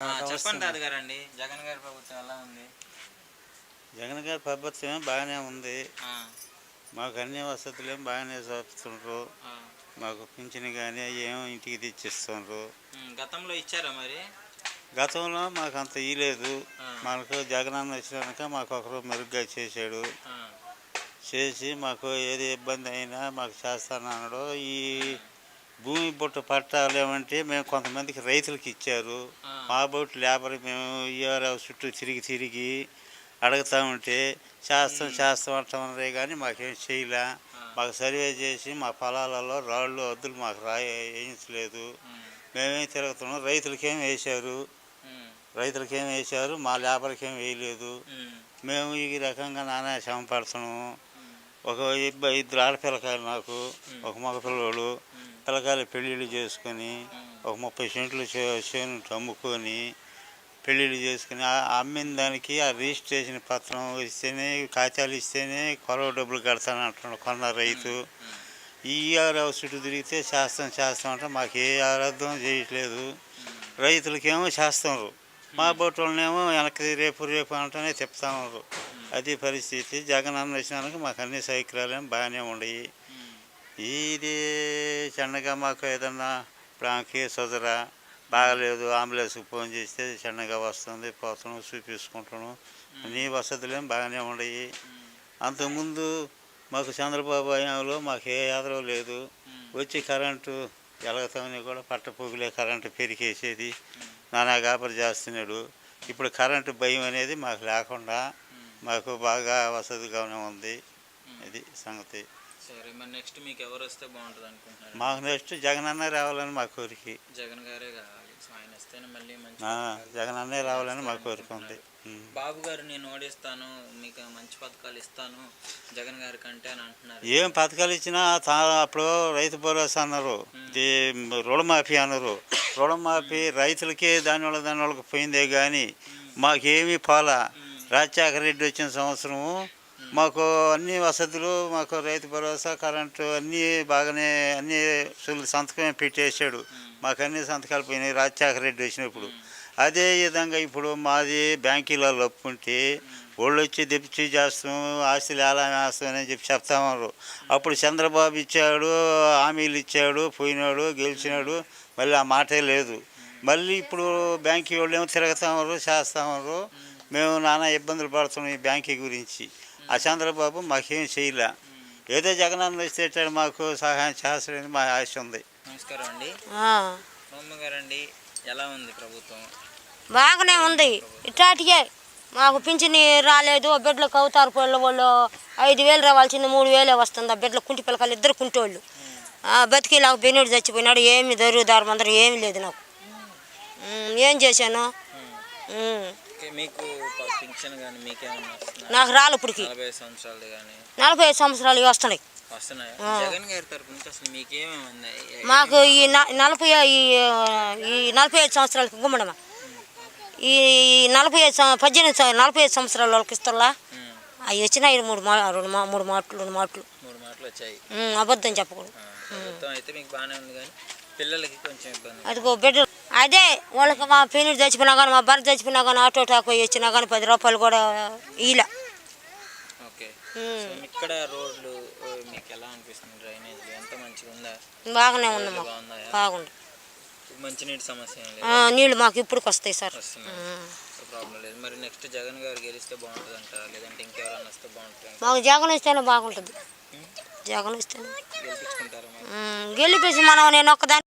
చెప్పండి తాతగారండి, జగన్ గారి ప్రభుత్వం ఎలా ఉంది? జగన్ గారి ప్రభుత్వం బాగానే ఉంది. ఆ, మాకు అన్ని వసతులేం బాగానే చూపుతుండ్రు. ఆ. మాకు పింఛన్ కానీ ఏమో ఇంటికి తెచ్చిస్తుండ్రు. గతంలో ఇచ్చారా మరి? గతంలో మాకు అంత ఇయ్యలేదు. ఆ, మనకు జగనన్న వచ్చినాక మాకు ఒకరు మెరుగ్గా చేశాడు. ఆ, చేసి మాకు ఏది ఇబ్బంది అయినా మాకు చేస్తానన్నాడు. ఈ భూమి బుట్ట పట్టాలు ఏమంటే మేము కొంతమందికి రైతులకి ఇచ్చారు. ఆ. మా బోట్ లేబర్ మేము ఇయ్యాల చుట్టూ తిరిగి అడుగుతూ ఉంటే చేస్తాం అంటామన్నారే కానీ మాకేం చేయలే. మాకు సర్వే చేసి మా పొలాలలో రాళ్ళు అద్దులు మాకు వేయించలేదు. మేమేం తిరుగుతున్నాం. రైతులకేం వేశారు, మా లేబర్కి ఏం వేయలేదు. మేము ఈ రకంగా నానా శ్రమ పడుతున్నాము. ఒక ఇద్దరు ఆడపిల్లకాయలు నాకు, ఒక మగ పిల్లలు. పిల్లకాయలు పెళ్ళిళ్ళు చేసుకొని ఒక 30 సెంట్లు చేను అమ్ముకొని పెళ్ళిళ్ళు చేసుకుని అమ్మిన దానికి ఆ రిజిస్ట్రేషన్ పత్రం ఇస్తేనే, కాగితాలు ఇస్తేనే కొరవ డబ్బులు కడతాను అంటున్నాడు కొన్న రైతు. ఈ చుట్టూ తిరిగితే చేస్తాం అంటే మాకు ఏ ఆరాధన చేయట్లేదు. రైతులకేమో చేస్తున్నారు, మా బొట్టులనేమో వెనక్కి రేపు అంటేనే చెప్తాన్నారు. అది పరిస్థితి. జగన్ అన్న వచ్చినాక మాకు అన్ని సౌకర్యాలు బాగానే ఉన్నాయి. ఇది చిన్నగా మాకు ఏదన్నా కేసు వదరా బాగలేదు, అంబులెన్స్కి ఫోన్ చేస్తే చిన్నగా వస్తుంది, పోతున్నాం, చూపించుకుంటున్నాం. అన్ని వసతులేం బాగానే ఉన్నాయి. అంతకుముందు మాకు చంద్రబాబు హయాంలో మాకు ఏ ఆదరవు లేదు. వచ్చి కరెంటు ఎలగతామని కూడా పట్టపోగులే కరెంటు పెరికేసేది, నానా గాబరి చేస్తున్నాడు. ఇప్పుడు కరెంటు భయం అనేది మాకు లేకుండా మాకు బాగా వసతిగానే ఉంది. ఇది సంగతి. సరే, మరి నెక్స్ట్ మీకు ఎవరు వస్తే బాగుంటుంది అనుకుంటున్నారు? మాకు నెక్స్ట్ జగన్ అన్నే రావాలని మా కోరిక. జగన్ గారే కావాలి. ఆయన వస్తేనే మళ్ళీ మంచి జగన్ అన్నే రావాలని మా కోరిక ఉంది. బాబు గారు నేను ఓడిస్తాను, మీకు మంచి పథకాలు ఇస్తాను జగన్ గారి కంటే అని అంటున్నారు. ఏం పథకాలు ఇచ్చినా అప్పుడు రైతు భరోసా అన్నారు, రుణమాఫీ అన్నారు. రుణమాఫీ రైతులకే దానివల్లకి పోయిందే కానీ మాకేమీ పోలా. రాజశేఖర రెడ్డి వచ్చిన సంవత్సరము మాకు అన్ని వసతులు, మాకు రైతు భరోసా, కరెంటు అన్నీ బాగానే అన్ని సంతకమే పెట్టేశాడు. మాకు అన్ని సంతకాలు పోయినాయి రాజశేఖర రెడ్డి వచ్చినప్పుడు. అదే విధంగా ఇప్పుడు మాది బ్యాంకీలలో ఒప్పుకుంటే వాళ్ళు వచ్చి తెప్పించి చేస్తాం, ఆస్తులు ఎలా వేస్తామని చెప్తామన్నారు. అప్పుడు చంద్రబాబు ఇచ్చాడు, హామీలు ఇచ్చాడు, పోయినాడు, గెలిచినాడు, మళ్ళీ ఆ మాటే లేదు. మళ్ళీ ఇప్పుడు బ్యాంకీ వాళ్ళు ఏమో తిరుగుతామన్నారు, చేస్తామన్నారు. మేము నానా ఇబ్బందులు పడుతున్నాం ఈ బ్యాంకీ గురించి. ఆ చంద్రబాబు మాకేం చేయలే. ఏదో జగనన్న వస్తే మాకు సహాయం చేస్తాడని మా ఆశ ఉంది. నమస్కారం అండి. గారండి, ఎలా ఉంది ప్రభుత్వం? బాగానే ఉంది. ఇట్లాంటికే మాకు పింఛని రాలేదు. బిడ్డలకు అవుతారు వాళ్ళు 5,000 రావాల్సింది 3,000 వస్తుంది. ఆ బిడ్డలు కుంటి పిల్లకాయలు, ఇద్దరు కుంటోళ్ళు. బతికేలాగా బెన్నోడు చచ్చిపోయినాడు. ఏమి దొరుకుదారు అందరూ ఏమి లేదు. నాకు ఏం చేశాను? మీకు పింఛన్ కానీ మీకేమన్నా నాకు రాలి ఇప్పటికి 45 సంవత్సరాలు వస్తున్నాయి. జగన్ గారి తరపు నుంచి అసలు మీకేమేమి మాకు ఈ 45 సంవత్సరాలకి గుమ్మడమా, ఈ 45 సంవత్సరాల వాళ్ళకి ఇస్తారా? అవి వచ్చినాయి 3 మాటలు వచ్చాయి. అబద్ధం చెప్పకూడదు. అయితే మీకు బాగానే ఉంది, కానీ పిల్లలకి కొంచెం ఇబ్బంది. అదిగో బిడ్డలు అదే వాళ్ళకి మా పెళ్ళి చచ్చిపోయినా కానీ, మా భర్త చచ్చిపోయినా కానీ, ఆటో టాక్ వచ్చినా కానీ 10 రూపాయలు కూడా ఇలా. ఓకే, ఇక్కడ రోడ్లు మీకు ఎలా అనిపిస్తుంది? డ్రైనేజ్ ఎంత మంచిగా ఉందా? బాగానే ఉంది, మాకు బాగుంది. మంచినీటి సమస్య నీళ్ళు మాకు ఇప్పుడు వస్తాయి సార్. ప్రాబ్లం లేదు. మరి నెక్స్ట్ జగన్ గారు గెలిస్తే బాగుంటుంది అంటారా, లేదంటే ఇంకెవరైనా వస్తే బాగుంటుంది? మాకు జగన్ వస్తేనే బాగుంటుంది. జగన్ వస్తేనే గెలిపించుకుంటారా? గెలిపేసి మనం నేను ఒక్కదాన్ని